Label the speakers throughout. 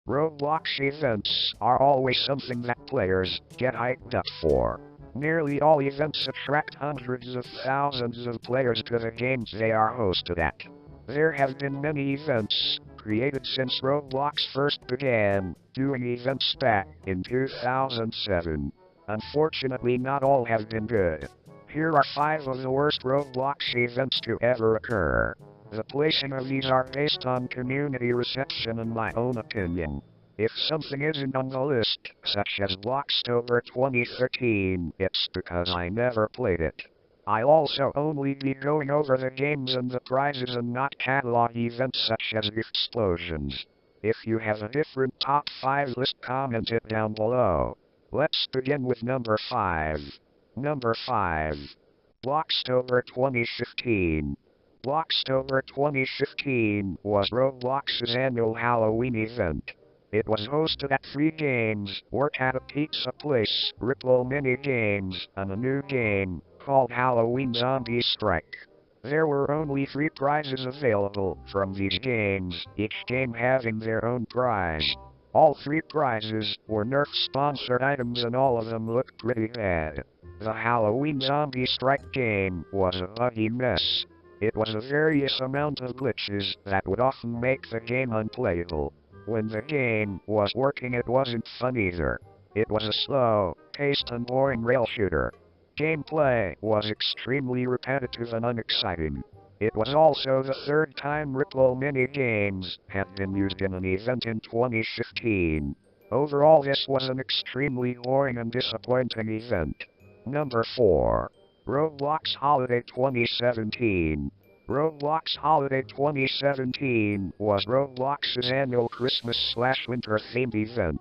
Speaker 1: Roblox events are always something that players get hyped up for. Nearly all events attract hundreds of thousands of players to the games they are hosted at. There have been many events created since Roblox first began doing events back in 2007. Unfortunately, not all have been good. Here are 5 of the worst Roblox events to ever occur. The placing of these are based on community reception and my own opinion. If something isn't on the list, such as Blockstober 2013, it's because I never played it. I'll also only be going over the games and the prizes and not catalog events such as explosions. If you have a different top 5 list, comment it down below. Let's begin with number 5. Number 5. Blockstober 2015. Blockstober 2015 was Roblox's annual Halloween event. It was hosted at 3 games, work at a pizza place, Ripple mini games, and a new game called Halloween Zombie Strike. There were only 3 prizes available from these games, each game having their own prize. All 3 prizes were Nerf-sponsored items and all of them looked pretty bad. The Halloween Zombie Strike game was a buggy mess. It was a various amount of glitches that would often make the game unplayable. When the game was working, it wasn't fun either. It was a slow-paced and boring rail shooter. Gameplay was extremely repetitive and unexciting. It was also the 3rd time Ripple mini games had been used in an event in 2015. Overall, this was an extremely boring and disappointing event. Number 4. Roblox Holiday 2017. Roblox Holiday 2017 was Roblox's annual Christmas/winter themed event.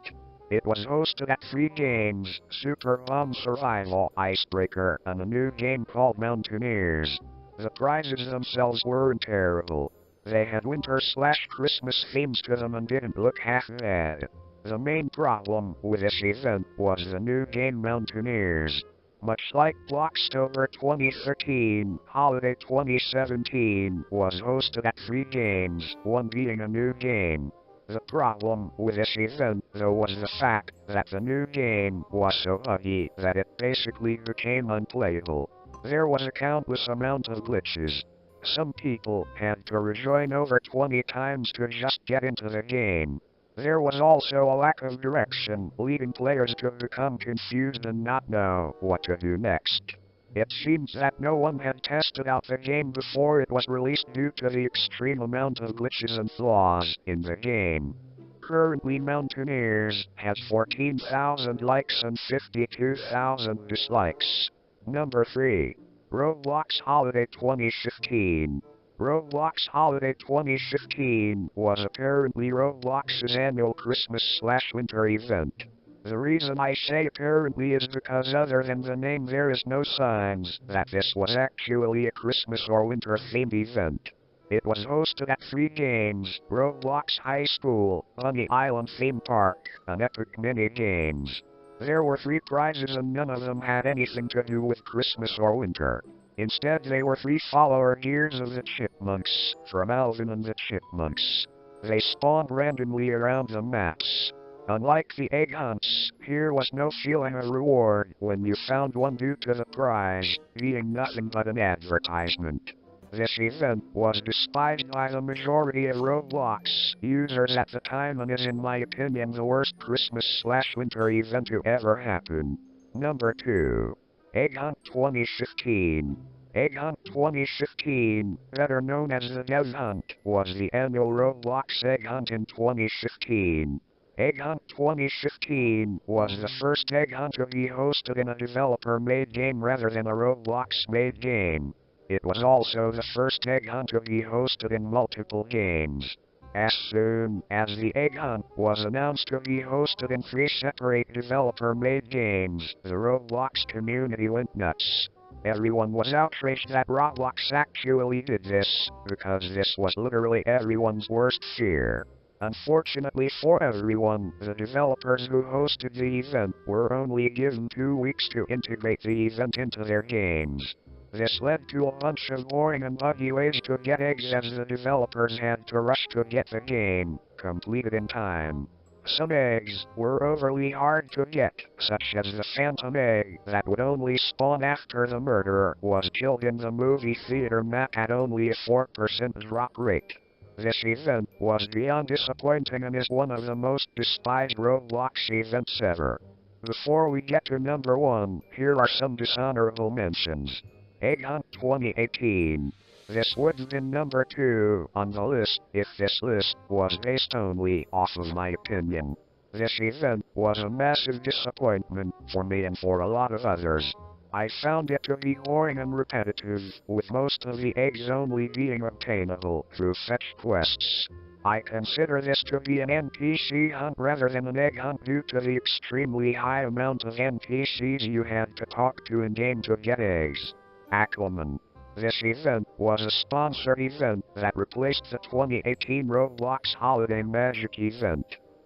Speaker 1: It was hosted at 3 games, Super Bomb Survival, Icebreaker, and a new game called Mountaineers. The prizes themselves weren't terrible. They had winter/Christmas themes to them and didn't look half bad. The main problem with this event was the new game Mountaineers. Much like Blockstober 2013, Holiday 2017 was hosted at 3 games, one being a new game. The problem with this event, though, was the fact that the new game was so buggy that it basically became unplayable. There was a countless amount of glitches. Some people had to rejoin over 20 times to just get into the game. There was also a lack of direction, leading players to become confused and not know what to do next. It seems that no one had tested out the game before it was released due to the extreme amount of glitches and flaws in the game. Currently, Mountaineers has 14,000 likes and 52,000 dislikes. Number 3. Roblox Holiday 2015. Roblox Holiday 2015 was apparently Roblox's annual Christmas/winter event. The reason I say apparently is because other than the name there is no signs that this was actually a Christmas or winter themed event. It was hosted at 3 games, Roblox High School, Bunny Island Theme Park, and Epic Mini Games. There were 3 prizes and none of them had anything to do with Christmas or winter. Instead, they were 3 follower gears of the Chipmunks, from Alvin and the Chipmunks. They spawned randomly around the maps. Unlike the egg hunts, here was no feeling of reward when you found one due to the prize being nothing but an advertisement. This event was despised by the majority of Roblox users at the time and is, in my opinion, the worst Christmas/winter event to ever happen. Number 2. Egg Hunt 2015. Egg Hunt 2015, better known as the Dev Hunt, was the annual Roblox Egg Hunt in 2015. Egg Hunt 2015 was the first Egg Hunt to be hosted in a developer-made game rather than a Roblox-made game. It was also the first Egg Hunt to be hosted in multiple games. As soon as the Egg Hunt was announced to be hosted in 3 separate developer-made games, the Roblox community went nuts. Everyone was outraged that Roblox actually did this, because this was literally everyone's worst fear. Unfortunately for everyone, the developers who hosted the event were only given 2 weeks to integrate the event into their games. This led to a bunch of boring and buggy ways to get eggs as the developers had to rush to get the game completed in time. Some eggs were overly hard to get, such as the phantom egg that would only spawn after the murderer was killed in the movie theater map at only a 4% drop rate. This event was beyond disappointing and is one of the most despised Roblox events ever. Before we get to number 1, here are some dishonorable mentions. Egg Hunt 2018. This would have been number 2 on the list if this list was based only off of my opinion. This event was a massive disappointment for me and for a lot of others. I found it to be boring and repetitive, with most of the eggs only being obtainable through fetch quests. I consider this to be an NPC hunt rather than an egg hunt due to the extremely high amount of NPCs you had to talk to in-game to get eggs. Aquaman. This event was a sponsored event that replaced the 2018 Roblox Holiday Magic event.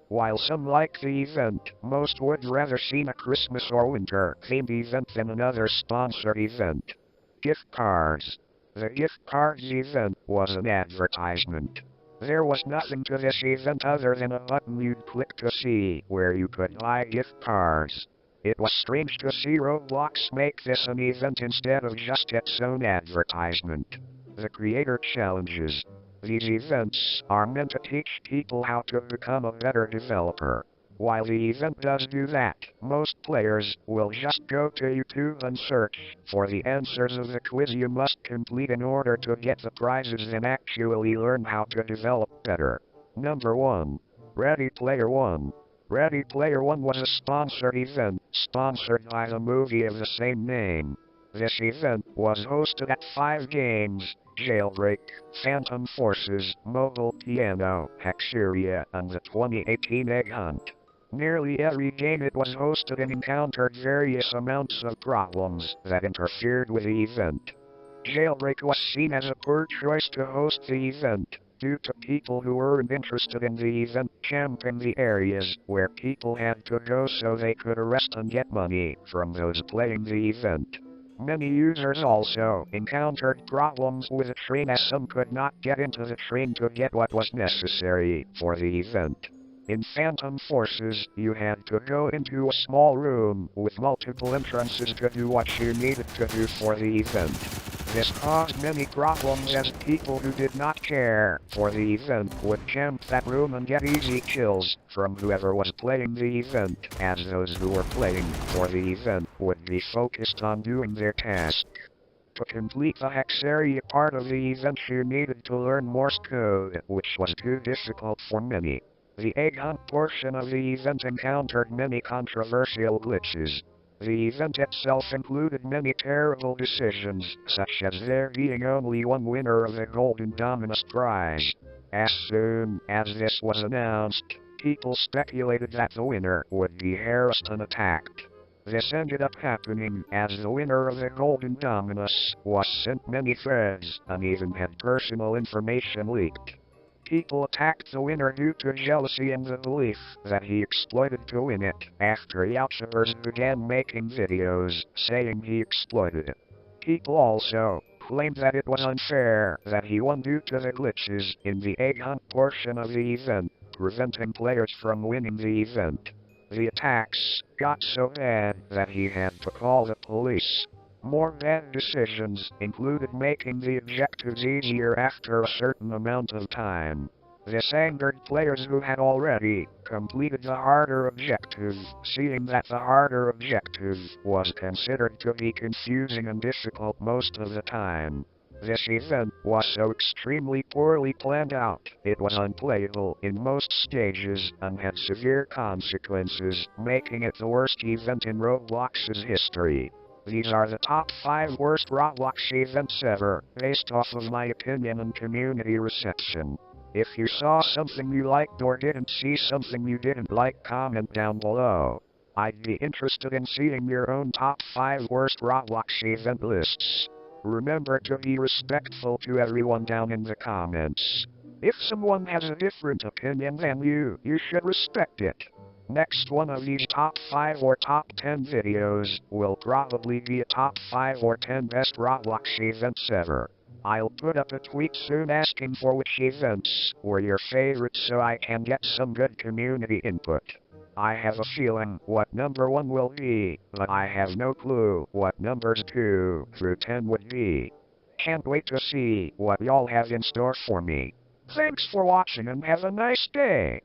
Speaker 1: While some like the event, most would rather seen a Christmas or winter-themed event than another sponsored event. Gift cards. The gift cards event was an advertisement. There was nothing to this event other than a button you'd click to see where you could buy gift cards. It was strange to see Roblox make this an event instead of just its own advertisement. The creator challenges. These events are meant to teach people how to become a better developer. While the event does do that, most players will just go to YouTube and search for the answers of the quiz you must complete in order to get the prizes and actually learn how to develop better. Number 1. Ready Player One. Ready Player One was a sponsored event, sponsored by the movie of the same name. This event was hosted at 5 games: Jailbreak, Phantom Forces, Mobile Piano, Hexeria, and the 2018 Egg Hunt. Nearly every game it was hosted and encountered various amounts of problems that interfered with the event. Jailbreak was seen as a poor choice to host the event, due to people who weren't interested in the event camping the areas where people had to go so they could arrest and get money from those playing the event. Many users also encountered problems with the train as some could not get into the train to get what was necessary for the event. In Phantom Forces, you had to go into a small room with multiple entrances to do what you needed to do for the event. This caused many problems as people who did not care for the event would camp that room and get easy kills from whoever was playing the event, as those who were playing for the event would be focused on doing their task. To complete the Hexeria part of the event you needed to learn Morse code, which was too difficult for many. The egg hunt portion of the event encountered many controversial glitches. The event itself included many terrible decisions, such as there being only one winner of the Golden Dominus prize. As soon as this was announced, people speculated that the winner would be harassed and attacked. This ended up happening as the winner of the Golden Dominus was sent many threads and even had personal information leaked. People attacked the winner due to jealousy and the belief that he exploited to win it, after YouTubers began making videos saying he exploited it. People also claimed that it was unfair that he won due to the glitches in the egg hunt portion of the event, preventing players from winning the event. The attacks got so bad that he had to call the police. More bad decisions included making the objectives easier after a certain amount of time. This angered players who had already completed the harder objective, seeing that the harder objective was considered to be confusing and difficult most of the time. This event was so extremely poorly planned out, it was unplayable in most stages and had severe consequences, making it the worst event in Roblox's history. These are the top 5 worst Roblox events ever, based off of my opinion and community reception. If you saw something you liked or didn't see something you didn't like, comment down below. I'd be interested in seeing your own top 5 worst Roblox event lists. Remember to be respectful to everyone down in the comments. If someone has a different opinion than you should respect it. Next one of these top 5 or top 10 videos will probably be a top 5 or 10 best Roblox events ever. I'll put up a tweet soon asking for which events were your favorites so I can get some good community input. I have a feeling what number 1 will be, but I have no clue what numbers 2 through 10 would be. Can't wait to see what y'all have in store for me. Thanks for watching and have a nice day.